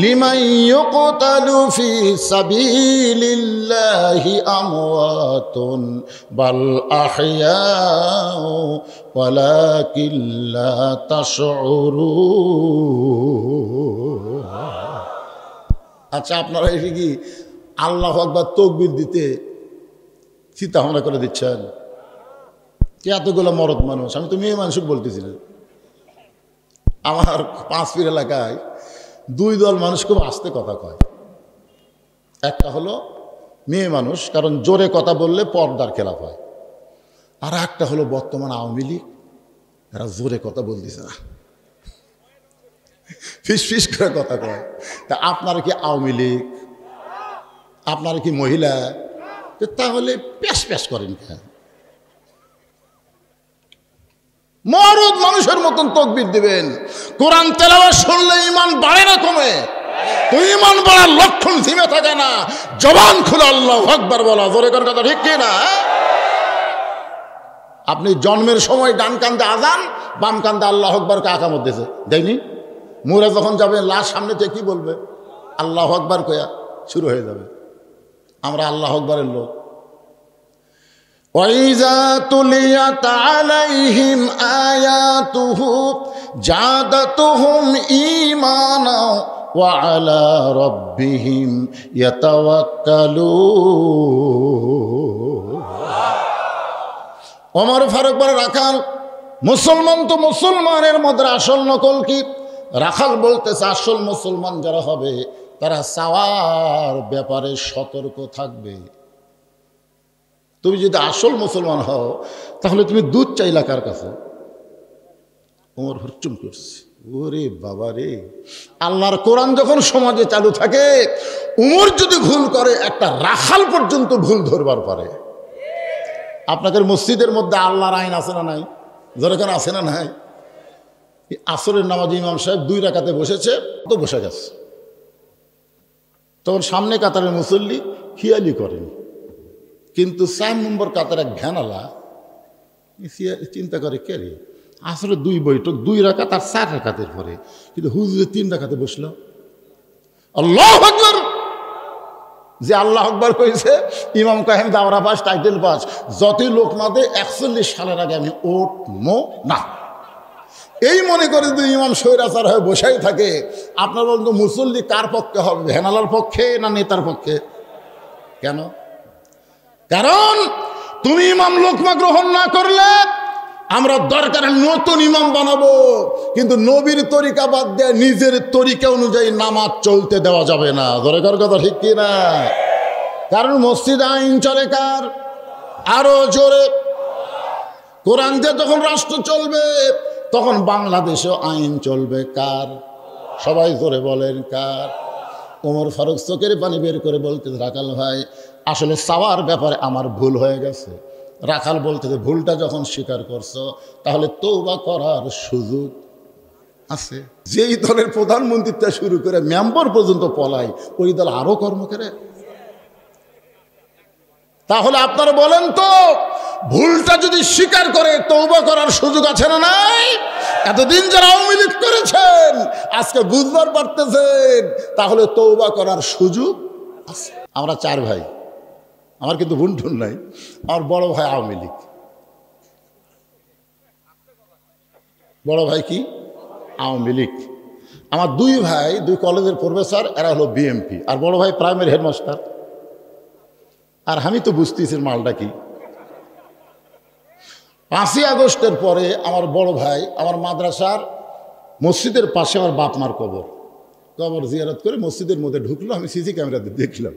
লিমান ইউকতালু ফি সাবিলিল্লাহি আমওয়াতুন বাল আহইয়াউ ওয়ালাকিন লা তাশউরুন। আচ্ছা, আপনারা এসে কি আল্লাহু আকবার তাকবীর দিতে চিন্তা ভাবনা করে দিচ্ছেন? কে এতগুলো মরদ মানুষ? আমি তো মেয়ে মানুষ বলতেছি না। আমার 5 পীর এলাকায় 2 দল মানুষ খুব আস্তে কথা কয়। একটা হলো মেয়ে মানুষ, কারণ জোরে কথা বললে পর্দার খেলাফ হয়। আর একটা হলো বর্তমান আওয়ামী লীগ, এরা জোরে কথা বলতেছে না, ফিস ফিস করে কথা কয়। তা আপনারা কি আওয়ামী লীগ? আপনারা কি মহিলা? তাহলে প্যাস প্যাস করেন কেন? মরদ মানুষের মতন তাকবীর দিবেন। কোরআন তেলাওয়াত শুনলে ঈমান বাড়ে না কমে? তো ঈমান বাড়ার লক্ষণ থেমে থাকে না। জবান খুলে আল্লাহু আকবার বলা, জোরে কোন কথা ঠিক কি না? আপনি জন্মের সময় ডান কান্দে আজান, বাম কান্দে আল্লাহু আকবার কে আকামত দিয়েছে দেয়নি? মুরা যখন যাবে লাশ সামনে থেকে কি বলবে? আল্লাহু আকবার কয়া শুরু হয়ে যাবে। আমরা আল্লাহু আকবারের লোক। وَإِذَا تُلِيَتْ عَلَيْهِمْ آيَاتُهُ زَادَتْهُمْ إِيمَانًا وَعَلَى رَبِّهِمْ يَتَوَكَّلُونَ। ওমর ফারুক বলে, রাখাল মুসলমান তো মুসলমানের মধ্যে আসল নকল কি? রাখাল বলতেছে, আসল মুসলমান যারা হবে তারা চাওয়ার ব্যাপারে সতর্ক থাকবে। তুমি যদি আসল মুসলমান হও, তাহলে তুমি দুধ চাইলা কার কাছে? ওমর হুরচুম করছে, ওরে বাবা রে, আল্লাহর কোরআন যখন সমাজে চালু থাকে, উমর যদি ভুল করে, একটা রাখাল পর্যন্ত ভুল ধরবার পারে। আপনাদের মসজিদের মধ্যে আল্লাহর আইন আছে না নাই? যেরকম আছে না নাই? আসরের নামাজ ইমাম সাহেব 2 রাকাতে বসেছে, তো বসে গেছে। তখন সামনে কাতারের মুসল্লি খিয়ালি করেন, কিন্তু 4 নম্বর কাতার এক ঘ্যানালা চিন্তা করে, কে রে, আসলে 2 বৈঠক 2 রাকাত আর 4 রাকাতের পরে, কিন্তু হুজুরে 3 রাকাতে বসল। আল্লাহু আকবার, যে আল্লাহু আকবার কইছে, ইমাম কয় আমি দাওরা পাস, টাইটেল পাস, যতই লোক না দে 41 সালের আগে আমি উঠবো না। এই মনে করে যদি ইমাম স্বৈরাচার হয়ে বসেই থাকে, আপনার বলতো মুসল্লি কার পক্ষে হবে? ভ্যানালার পক্ষে না নেতার পক্ষে? কেন? কারণ তুমি ইমাম লোকমা গ্রহণ না করলে আমরা দরকারে নতুন ইমাম বানাবো, কিন্তু নবীর তরিকা বাদ দিয়ে নিজের তরিকা অনুযায়ী নামাজ চলতে দেওয়া যাবে না। দরকার কথা ঠিক কি না? কারণ মসজিদ আইন চলে কার? আরো জোরে। কোরআন দিয়ে যখন রাষ্ট্র চলবে, তখন বাংলাদেশেও আইন চলবে কার? সবাই জোরে বলেন কার? ওমর ফারুক চোখের পানি বের করে বলতে, রাখাল ভাই আসলে চাওয়ার ব্যাপারে আমার ভুল হয়ে গেছে। রাখাল বলতে, ভুলটা যখন স্বীকার করছো, তাহলে তওবা করার সুযোগ আছে। যেই দলের প্রধানমন্ত্রীটা শুরু করে মেম্বার পর্যন্ত পলায়, ওই দল আরো কর্ম করে। তাহলে আপনারা বলেন তো, ভুলটা যদি স্বীকার করে তওবা করার সুযোগ আছে না নাই? এতদিন যারা আওয়ামী লীগ করেছেন আজকে বুঝবার পারতেছেন, তাহলে তওবা করার সুযোগ আছে। আমরা 4 ভাই, আমার কিন্তু বোন ঠুন নাই। আমার বড় ভাই আওয়ামী লীগ, বড় ভাই কি আওয়ামী লীগ। আমার 2 ভাই 2 কলেজের প্রফেসর, এরা হলো বিএমপি। আর বড় ভাই প্রাইমারি হেডমাস্টার। আর আমি তো বুঝতেছি মালটা কি। 5ই আগস্টের পরে আমার বড় ভাই আমার মাদ্রাসার মসজিদের পাশে আমার বাপ মার কবর জিয়ারত করে মসজিদের মধ্যে ঢুকলো। আমি সিসি ক্যামেরাতে দেখলাম।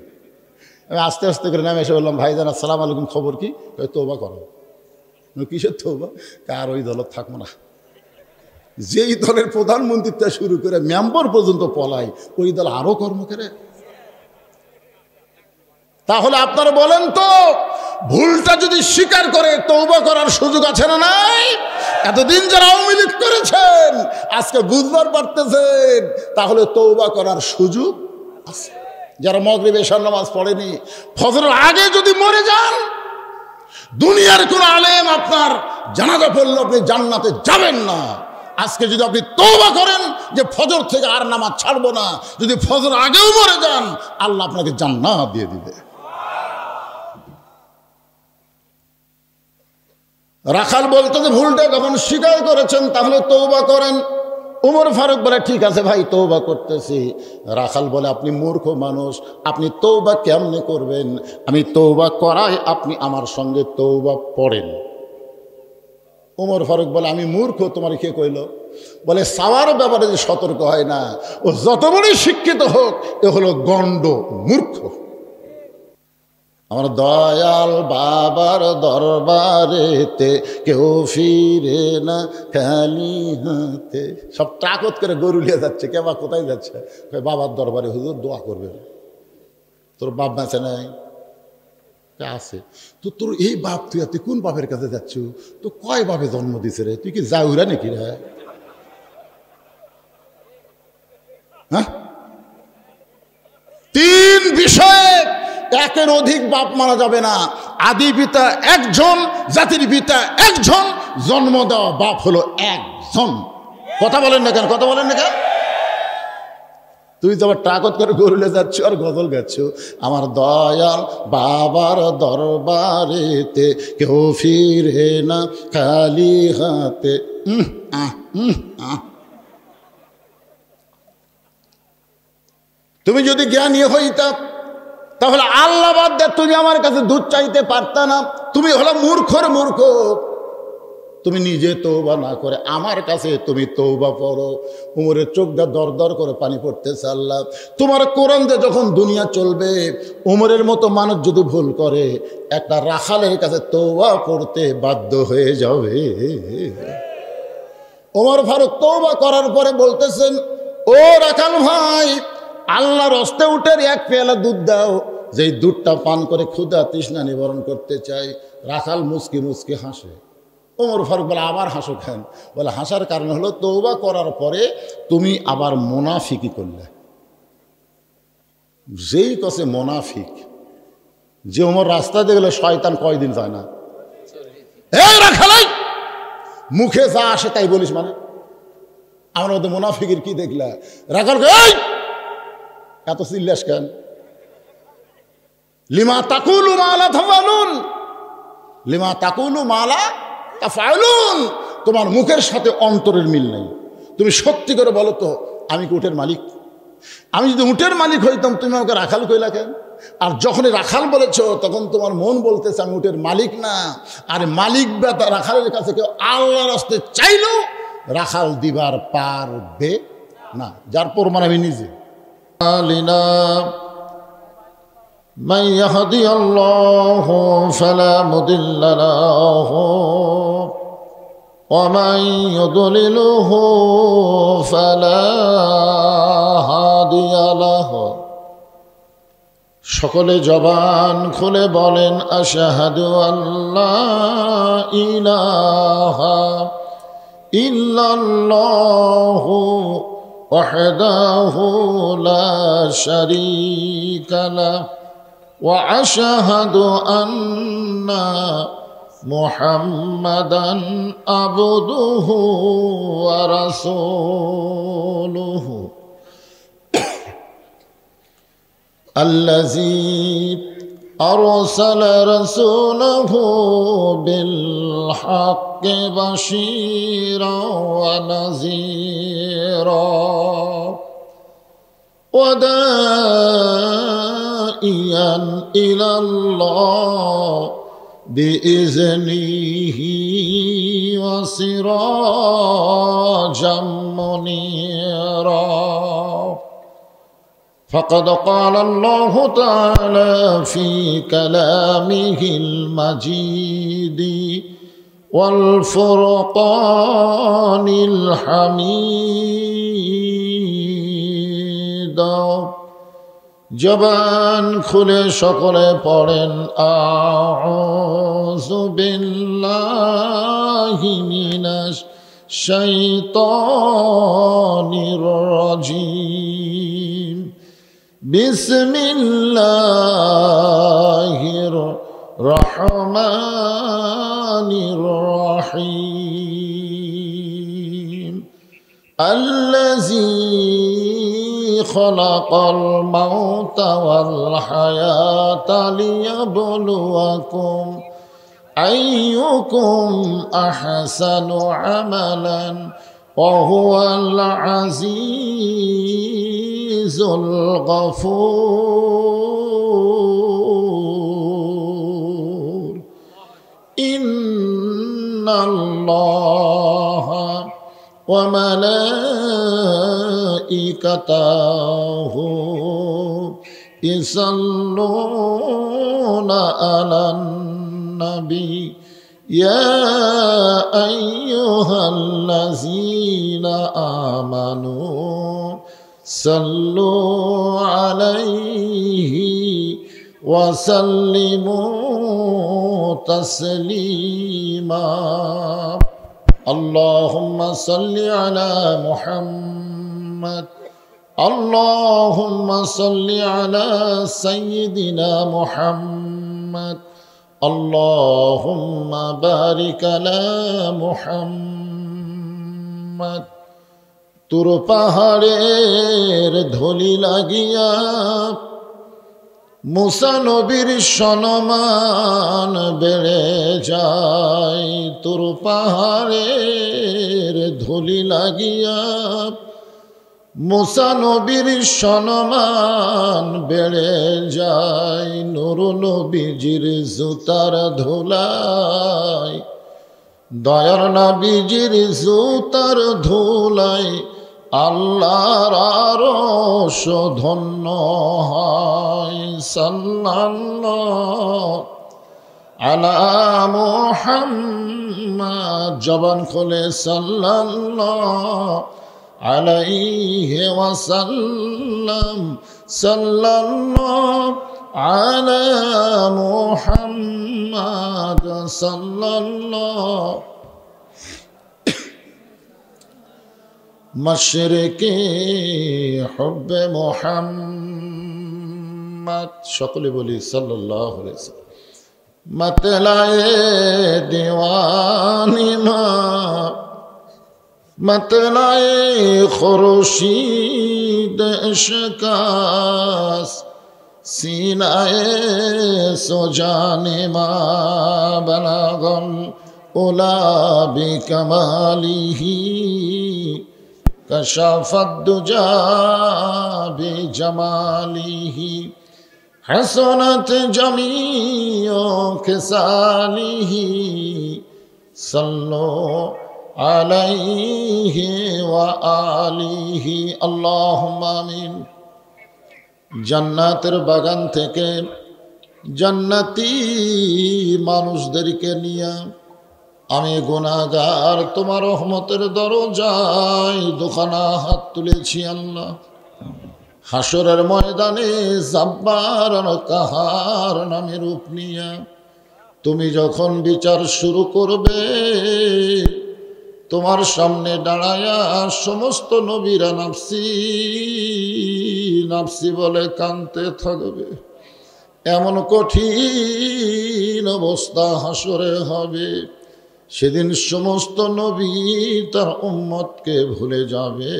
আমি আস্তে আস্তে করে নামে এসে বললাম, ভাইজান আসসালামু আলাইকুম, খবর কি? তওবা করো। কিসের তওবা? কার ওই দলত থাকবো না। যেই দলের প্রধানমন্ত্রীটা শুরু করে মেম্বার পর্যন্ত পলায়, ওই দল আরো কর্ম করে। তাহলে আপনারা বলেন তো, ভুলটা যদি স্বীকার করে তওবা করার সুযোগ আছে না নাই? এতদিন যারা আওয়ামী লীগ করেছেন আজকে বুঝবার পারতেছেন, তাহলে তওবা করার সুযোগ আছে। যারা মাগরিব এশার নামাজ পড়েনি, ফজরের আগে যদি মরে যান, দুনিয়ার কোন আলেম আপনার জানাজা পড়লে আপনি জান্নাতে যাবেন না। আজকে যদি আপনি তওবা করেন যে ফজর থেকে আর নামাজ ছাড়বো না, যদি ফজর আগেও মরে যান, আল্লাহ আপনাকে জান্নাত দিয়ে দিবে। রাখাল বলতো যে ভুলটা যখন স্বীকার করেছেন তাহলে তওবা করেন। উমর ফারুক বলে, ঠিক আছে ভাই, তওবা করতেছি। রাখাল বলে, আপনি মূর্খ মানুষ, আপনি তওবা কেমনে করবেন? আমি তওবা করাই, আপনি আমার সঙ্গে তওবা পড়েন। উমর ফারুক বলে, আমি মূর্খ, তোমার কে কইল? বলে, সাওয়ার ব্যাপারে যে সতর্ক হয় না, ও যত বড়ই শিক্ষিত হোক, এ হলো গণ্ড মূর্খ। আমার দয়াল বাবার দরবারেতে কেউ ফিরে না খালি হাতে। সব ট্রাকত করে গরু নিয়ে যাচ্ছে। কে বা কোথায় যাচ্ছে? বাবার দরবারে, হুজুর দোয়া করবেন। তোর বাপ বেঁচে নাই? আছে তো। তোর এই বাপ, তুই কোন বাপের কাছে যাচ্ছ? তো কয় বাপে জন্ম দিছে রে? তুই কি যাউরা নাকি রে? হ্যাঁ, 3 বিষয়ে একের অধিক বাপ মারা যাবে না। আদি পিতা একজন, জাতির পিতা একজন, জন্ম দেওয়া বাপ হলো একজন। কথা বলেন না কেন? কথা বলেন না কেন? তুই তো আবার ট্রাকত করে গরুলে যাচ্ছ আর গজল গাচ্ছ। আমার দয়াল বাবার দরবারেতে কেউ ফিরে না খালি হাতে। তুমি যদি জ্ঞানী হইতা, তাহলে আল্লাহ বাদ দে তুমি আমার কাছে দুধ চাইতে পারতা না। তুমি হলো মূর্খর মূর্খ। তুমি নিজে তওবা না করে আমার কাছে তুমি তওবা পড়ো। উমরের চোখটা দর দর করে পানি পড়তেছে। আল্লাহ, তোমার কোরআন দিয়ে যখন দুনিয়া চলবে, উমরের মতো মানুষ যদি ভুল করে, একটা রাখালের কাছে তওবা পড়তে বাধ্য হয়ে যাবে। ওমর ফারুক তওবা করার পরে বলতেছেন, ও রাখাল ভাই, আল্লাহর হস্তে উঠে 1 পেয়ালা দুধ দাও, যেই দুধটা পান করে ক্ষুধা তৃষ্ণা নিবারণ করতে চাই। রাখাল মুচকি মুচকি হাসে। ওমর ফারুক বলে, আবার হাসো কেন? বলে, হাসার কারণ হলো তওবা করার পরে তুমি আবার মুনাফিকি করলে। যেই কসে মুনাফিক, যে ওমর রাস্তা দিয়ে গেলে শয়তান কয়দিন যায় না। এই রাখালাই, মুখে যা আসে তাই বলিস মানে? আমার মধ্যে মুনাফিকের কি দেখলা? রাখাল এত চিল্লাস কেন? লিমা তাকুলু মালা তাফালুন, লিমা তাকুলু মালা তাফালুন। তোমার মুখের সাথে অন্তরের মিল নেই। তুমি সত্যি করে বলো তো, আমি কি উটের মালিক? আমি যদি উটের মালিক হইতাম, তুমি আমাকে রাখাল কইলা কেন? আর যখনই রাখাল বলেছ, তখন তোমার মন বলতেছে আমি উটের মালিক না। আর মালিক বা রাখালের কাছে কেউ আল্লাহর রাস্তে চাইলেও রাখাল দিবার পারবে না। যার প্রমাণ আমি নিজে। من يهدي الله فلا مضل له ومن يضلله فلا هادي له। সকলে জবান খুলে বলেন, আশহাদু আল্লা ইলাহা ইল্লাল্লাহু ওয়াহদাহু লা শারীকা লাহু ওয়া আশহাদু আন্না মুহাম্মাদান আবদুহু ওয়া রাসূলুহু আল্লাযী أرسل رسوله بالحق بشيرا ونذيرا وداعيا إلى الله بإذنه وسراجا منيرا فقد قال الله تعالى في كلامه المجيد والفرقان الحميد জবান খুলে সকলে পড়েন আউযু বিল্লাহি মিনাশ শাইতানির রাজীম বিসমিল্লাহির রহমানির রহিম আল্লাযী খালাকাল মাউতা ওয়াল হায়াতা লিয়াবলুয়াকুম আইয়ুকুম আহসানু আমালান ওয়া হুয়াল আজিজুল গফুর ইন্নাল্লাহা ওয়া মালাইকাতাহু ইসাল্লুনা আলান নবী ইয়া আইয়ুহাল্লাযীনা আমানু সাল্লু আলাইহি ওয়া সাল্লিমু তাসলিমা আল্লাহুম্মা সাল্লি আলা মুহাম্মাদ আল্লাহুম্মা সাল্লি আলা সাইয়্যিদিনা মুহাম্মাদ আল্লাহুম্মা বারিক আলা মুহাম্মাদ তুর পাহাড়ের ধুলি লাগিয়া মুসা নবীর সম্মান বেড়ে যায় তুর পাহাড়ের ধুলি লাগিয়া মুসা নবীর সম্মান বেড়ে যায় নূর নবীজির জুতার ধুলাই দয়ার নবীজির জুতার ধুলাই আল্লাহর আরশ ধন্য হয় সাল্লাল্লাহু আলা মুহাম্মাদ জবান খুলে সাল্লাল্লাহু আলাইহি ওয়াসাল্লাম সাল্লাল্লাহু আলা মুহাম্মাদ সাল্লাল্লাহু মাশরিকি হুব্বে মুহাম্মাদ সকলে বলি সাল্লাল্লাহু আলাইহি ওয়াসাল্লাম मतलाए दीवानी मतलाए खुर्शीद इश्कास सीनाए सुजाने मा बलागल उला बिकमालिही कशफत दुजा बिजमालिही हसनत जमीओ खिसालिही सल्लो अलैहि व आलिहि अल्लाहुम्मा आमीन। জান্নাতের বাগান থেকে জান্নাতি মানুষদেরকে নিয়ে আমি গুনাহগার তোমার রহমতের দরজায় দুখানা হাত তুলেছি আল্লাহ। হাসরের ময়দানে জাব্বার আর কাহার নামে রূপ নিয়ে তুমি যখন বিচার শুরু করবে তোমার সামনে দাঁড়ায়া সমস্ত নবীরা নাফসি নাফসি বলে কাঁদতে থাকবে। এমন কঠিন অবস্থা হাসরে হবে, সেদিন সমস্ত নবী তার উম্মতকে ভুলে যাবে,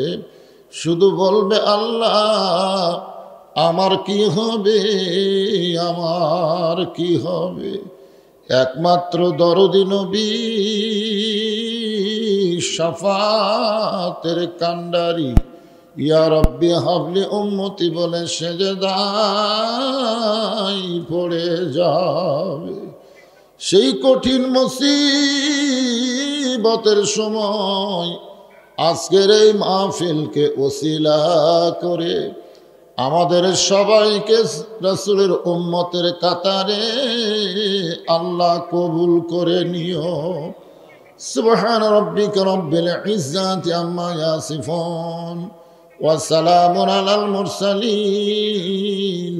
শুধু বলবে আল্লাহ আমার কি হবে, আমার কি হবে। একমাত্র দরদি নবী শাফাতের কান্ডারি ইয়া রব্বি হাবলি উম্মতি বলে সেজদায় পড়ে যাবে। সেই কঠিন মুসিবতের সময় আজকের এই মাহফিলকে ওসিলা করে আমাদের সবাইকে রাসূলের উম্মতের কাতারে আল্লাহ কবুল করে নিও। সুবহান রাব্বিকা রাব্বিল ইজ্জাতি আম্মা ইয়াসিফুন ওয়া সালামুন আলাল মুরসালিন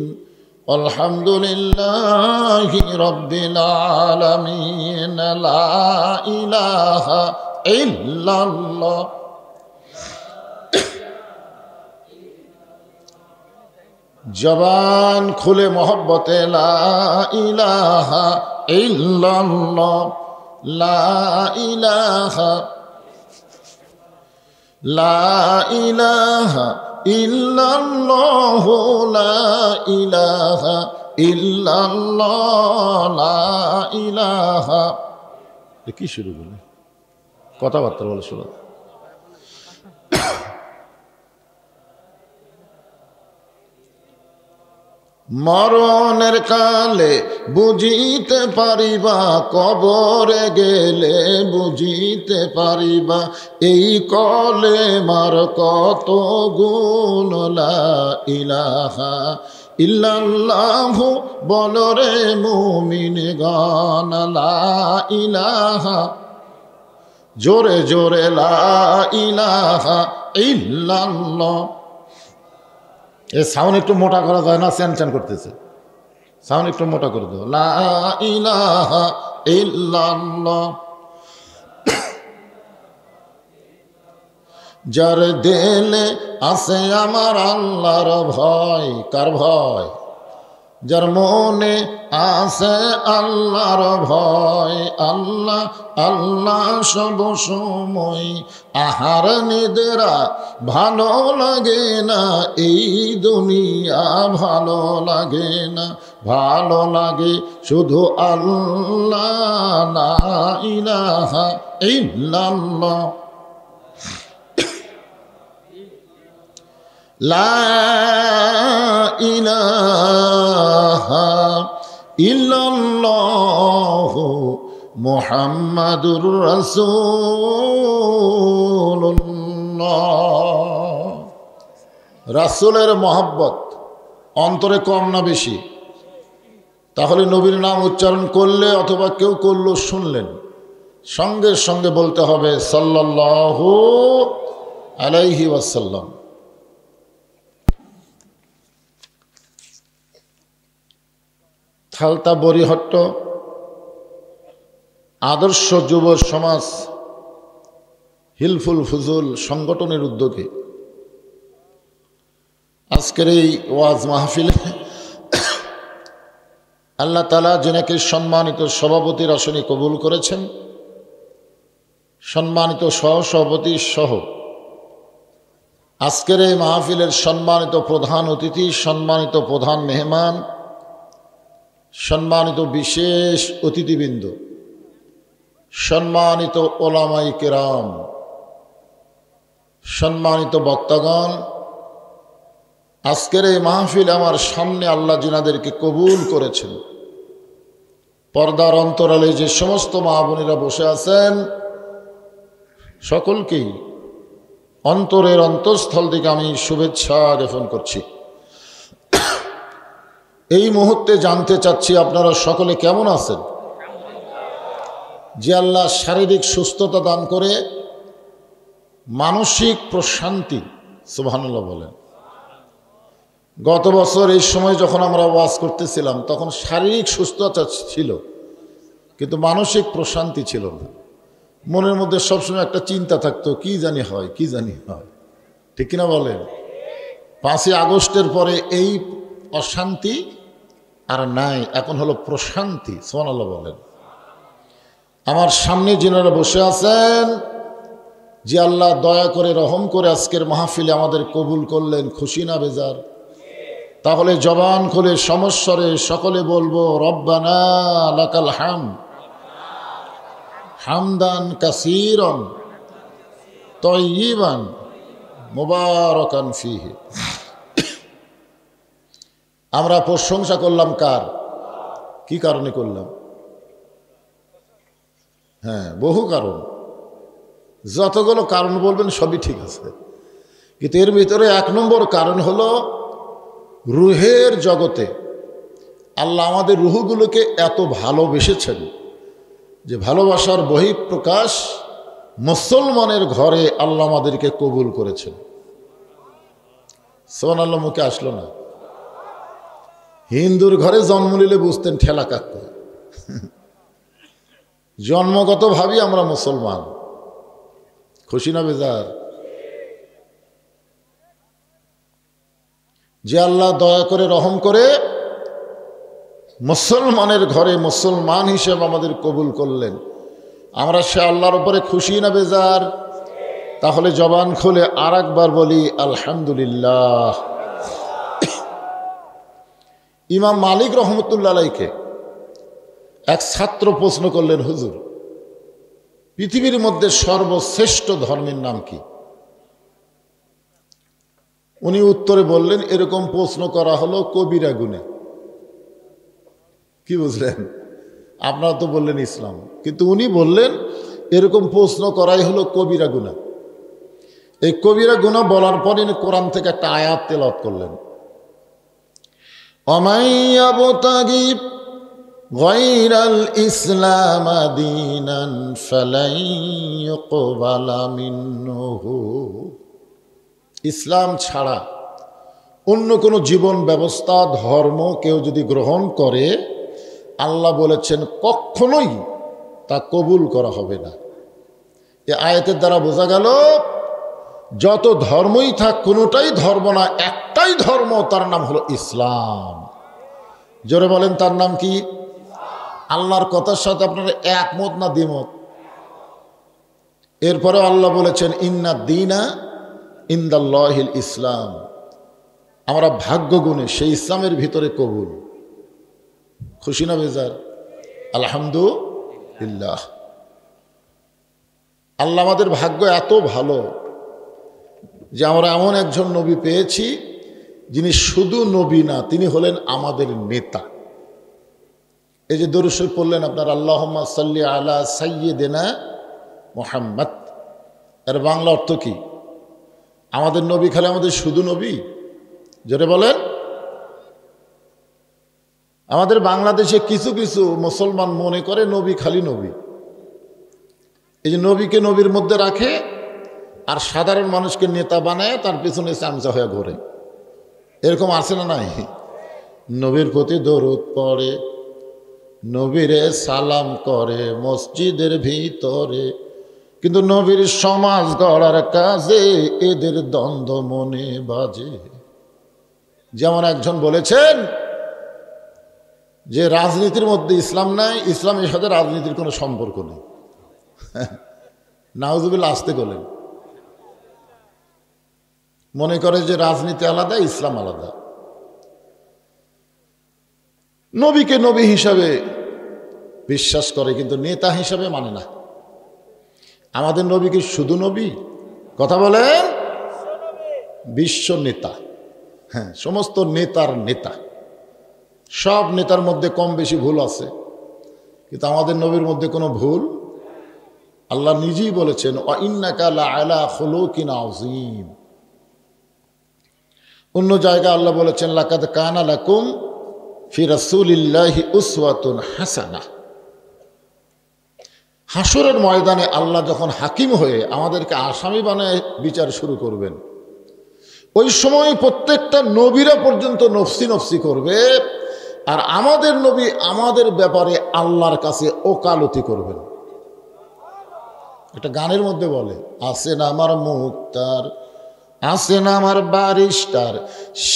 আলহামদুলিল্লাহি রাব্বিল আলামিন। লা ইলাহা ইল্লাল্লাহ। জবান খুলে মোহব্বতে লা ইলাহা ইল্লাল্লাহ, লা ইলাহা, লা ইলাহা ইল্লাল্লাহ, লা ইলাহা ইল্লাল্লাহ, লা ইলাহা। কি শুরু বলে কথাবার্তা বলে শুরু। মরণের কালে বুঝিতে পারিবা, কবরে গেলে বুঝিতে পারিবা, এই কলে মার কত গুণ। লা ইলাহা ইল্লাল্লাহু বলরে মুমিনগণ, লা ইলাহা জোরে জোরে লা ইলাহা ইল্লাল্লাহ। এই সাউন্ড একটু মোটা করা যায় না? চ্যান চ্যান করতেছে, সাউন্ড একটু মোটা করে দাও। লা ইলাহা ইল্লাল্লাহ। যার দিলে আছে আমার আল্লাহর ভয়, কার ভয়? যার মনে আছে আল্লাহর ভয়, আল্লাহ আল্লাহ সব সময়। আহার নিদ্রা ভালো লাগে না, এই দুনিয়া ভালো লাগে না, ভালো লাগে শুধু আল্লাহ। লা ইলাহা ইল্লাল্লাহ, লা ইলাহা ইল্লাল্লাহ মুহাম্মাদুর রাসূলুল্লাহ। রাসূলের মহব্বত অন্তরে কম না বেশি? তাহলে নবীর নাম উচ্চারণ করলে অথবা কেউ করলো শুনলেন, সঙ্গে সঙ্গে বলতে হবে সাল্লাল্লাহু আলাইহি ওয়াসাল্লাম। থালতা বরিহট্ট আদর্শ যুব সমাজ হিলফুল ফুজুল সংগঠনের উদ্যোগে আজকের এই ওয়াজ মাহফিলে আল্লাহ তাআলা যিনাকে সম্মানিত সভাপতির আসনে কবুল করেছেন, সম্মানিত সহসভাপতি সহ আজকের এই মাহফিলের সম্মানিত প্রধান অতিথি, সম্মানিত প্রধান মেহমান, সম্মানিত বিশেষ অতিথিবৃন্দ, সম্মানিত ওলামাই কেরাম, সম্মানিত বক্তাগণ, আজকের এই মাহফিল আমার সামনে আল্লাহ যিনাদেরকে কবুল করেছেন, পর্দার অন্তরালে যে সমস্ত মা বোনেরা বসে আছেন, সকলকেই অন্তরের অন্তঃস্থল থেকে আমি শুভেচ্ছা জ্ঞাপন করছি। এই মুহূর্তে জানতে চাচ্ছি আপনারা সকলে কেমন আছেন? যে আল্লাহ শারীরিক সুস্থতা দান করে মানসিক প্রশান্তি, সুবহানাল্লাহ বলেন। গত বছর এই সময় যখন আমরা ওয়াজ করতেছিলাম তখন শারীরিক সুস্থতা ছিল কিন্তু মানসিক প্রশান্তি ছিল না। মনের মধ্যে সবসময় একটা চিন্তা থাকতো, কি জানি হয়, কি জানি হয়, ঠিক কিনা বলেন? 5ই আগস্টের পরে এই অশান্তি আর নাই, এখন হলো প্রশান্তি। সুবহানাল্লাহ বলেন। আমার সামনে যিনারা বসে আছেন, যে আল্লাহ দয়া করে রহম করে আজকের মাহফিলে আমাদের কবুল করলেন, খুশি না বেজার? তাহলে জবান খুলে সমস্বরে সকলে বলবো, রব্বানা লাকাল হামদ হামদান কাসীরান তাইয়িবান মুবারাকান ফীহি। আমরা প্রশংসা করলাম কার? কি কারণে করলাম? হ্যাঁ, বহু কারণ। যতগুলো কারণ বলবেন সবই ঠিক আছে, কিন্তু এর ভিতরে 1 নম্বর কারণ হলো রুহের জগতে আল্লাহ আমাদের রুহগুলোকে এত ভালোবেসেছেন যে ভালোবাসার বহিঃপ্রকাশ মুসলমানের ঘরে আল্লাহ আমাদেরকে কবুল করেছেন। সুবহানাল্লাহ মুখে আসলো না? হিন্দুর ঘরে জন্ম নিলে বুঝতেন ঠেলা কাক্কা। জন্মগতভাবেই আমরা মুসলমান, খুশি না বেজার? যে আল্লাহ দয়া করে রহম করে মুসলমানের ঘরে মুসলমান হিসেবে আমাদের কবুল করলেন, আমরা সে আল্লাহর উপরে খুশি না বেজার? তাহলে জবান খুলে আর একবার বলি আলহামদুলিল্লাহ। ইমাম মালিক রহমতুল্লাহ আলাইকে এক ছাত্র প্রশ্ন করলেন, হুজুর পৃথিবীর মধ্যে সর্বশ্রেষ্ঠ ধর্মের নাম কি? উনি উত্তরে বললেন, এরকম প্রশ্ন করা হলো কবিরা গুনে। কি বুঝলেন? আপনারা তো বললেন ইসলাম, কিন্তু উনি বললেন এরকম প্রশ্ন করাই হলো কবিরা গুনাহ। এই কবিরা গুনাহ বলার পর ইনি কোরআন থেকে একটা আয়াত তেলাওয়াত করলেন, অমাইয়াবতাগি গায়রাল ইসলাম দীনান ফালাই ইউকবালা মিনহু। ইসলাম ছাড়া অন্য কোনো জীবন ব্যবস্থা ধর্ম কেউ যদি গ্রহণ করে, আল্লাহ বলেছেন কখনোই তা কবুল করা হবে না। এই আয়াতের দ্বারা বোঝা গেল যত ধর্মই থাক কোনোটাই ধর্ম না, একটাই ধর্ম, তার নাম হলো ইসলাম। জোরে বলেন, তার নাম কি? আল্লাহর কথার সাথে আপনারা একমত না দ্বিমত? এরপরে আল্লাহ বলেছেন ইন্না দীনা ইনদাল্লাহিল ইসলাম। আমরা ভাগ্য গুণে সেই ইসলামের ভিতরে কবুল। খুশি না বেজার? আলহামদুলিল্লাহ। আল্লাহ আমাদের ভাগ্য এত ভালো যে আমরা এমন একজন নবী পেয়েছি যিনি শুধু নবী না, তিনি হলেন আমাদের নেতা। এই যে দরুদ শরীফ পড়লেন আপনার, আল্লাহুম্মা সাল্লি আলা সাইয়্যিদিনা মুহাম্মদ, এর বাংলা অর্থ কি? আমাদের নবী খালি আমাদের শুধু নবী? জোরে বলেন। আমাদের বাংলাদেশে কিছু কিছু মুসলমান মনে করে নবী খালি নবী। এই যে নবীকে নবীর মধ্যে রাখে আর সাধারণ মানুষকে নেতা বানায়, তার পিছনে চামচা হয়ে ঘোরে। এরকম আছে না নাই? নবীর প্রতি দরুদ পড়ে, নবীরে সালাম করে মসজিদের ভিতরে, কিন্তু নবীর সমাজ গড়ার কাজে এদের দ্বন্দ্ব মনে বাজে। যেমন একজন বলেছেন যে রাজনীতির মধ্যে ইসলাম নাই, ইসলামের সাথে রাজনীতির কোনো সম্পর্ক নেই। নাউজুবিল্লাহ, আসতে বলেন। মনে করে যে রাজনীতি আলাদা, ইসলাম আলাদা। নবীকে নবী হিসাবে বিশ্বাস করে, কিন্তু নেতা হিসাবে মানে না। আমাদের নবী কি শুধু নবী? কথা বলেন, বিশ্ব নেতা। হ্যাঁ, সমস্ত নেতার নেতা। সব নেতার মধ্যে কম বেশি ভুল আছে, কিন্তু আমাদের নবীর মধ্যে কোনো ভুল। আল্লাহ নিজেই বলেছেন ওয়াইন্নাকা লাআলা খুলুকিন আযীম। অন্য জায়গায় আল্লাহ বলেছেন লাকাদ কানা লাকুম ফি রাসূলিল্লাহি উসওয়াতুন হাসানাহ। হাসরের ময়দানে আল্লাহ যখন হাকিম হয়ে আমাদেরকে আসামি বানায় বিচার শুরু করবেন, ওই সময় প্রত্যেকটা নবীরা পর্যন্ত নফসি নফসি করবে, আর আমাদের নবী আমাদের ব্যাপারে আল্লাহর কাছে ওকালতি করবেন। একটা গানের মধ্যে বলে, আছেন আমার মুক্তার, আছেন আমার বারিস্টার,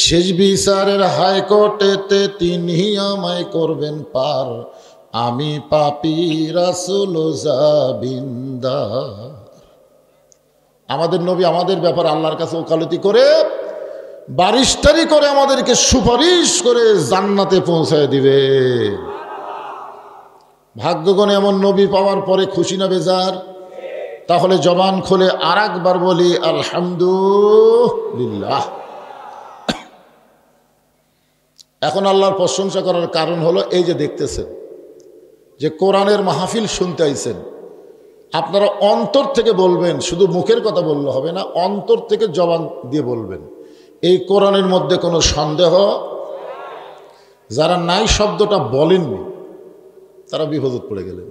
শেষ বিচারের হাইকোর্টেতে তিনি আমায় করবেন পার, আমি পাপী রাসূল জাবিন্দার। আমাদের নবী আমাদের ব্যাপার আল্লাহর কাছে ওকালতি করে, বারিস্টারি করে আমাদেরকে সুপারিশ করে জান্নাতে পৌঁছায় দিবে। ভাগ্যগণে এমন নবী পাওয়ার পরে খুশি না বেজার? তাহলে জবান খুলে আর একবার বলি আলহামদুলিল্লাহ। এখন আল্লাহর প্রশংসা করার কারণ হলো এই যে দেখতেছেন যে কোরআনের মাহফিল শুনতে আইছেন, আপনারা অন্তর থেকে বলবেন, শুধু মুখের কথা বললে হবে না, অন্তর থেকে জবান দিয়ে বলবেন এই কোরআনের মধ্যে কোনো সন্দেহ। যারা নাই শব্দটা বলেননি তারা বিপদে পড়ে গেলেন।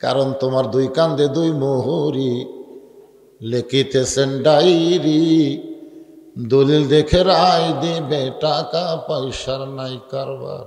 কারণ তোমার দুই কান্দে দুই মোহরি, লিখিতেছেন ডায়েরি, দলিল দেখে রায় দিবে, টাকা পয়সার নাই কারবার।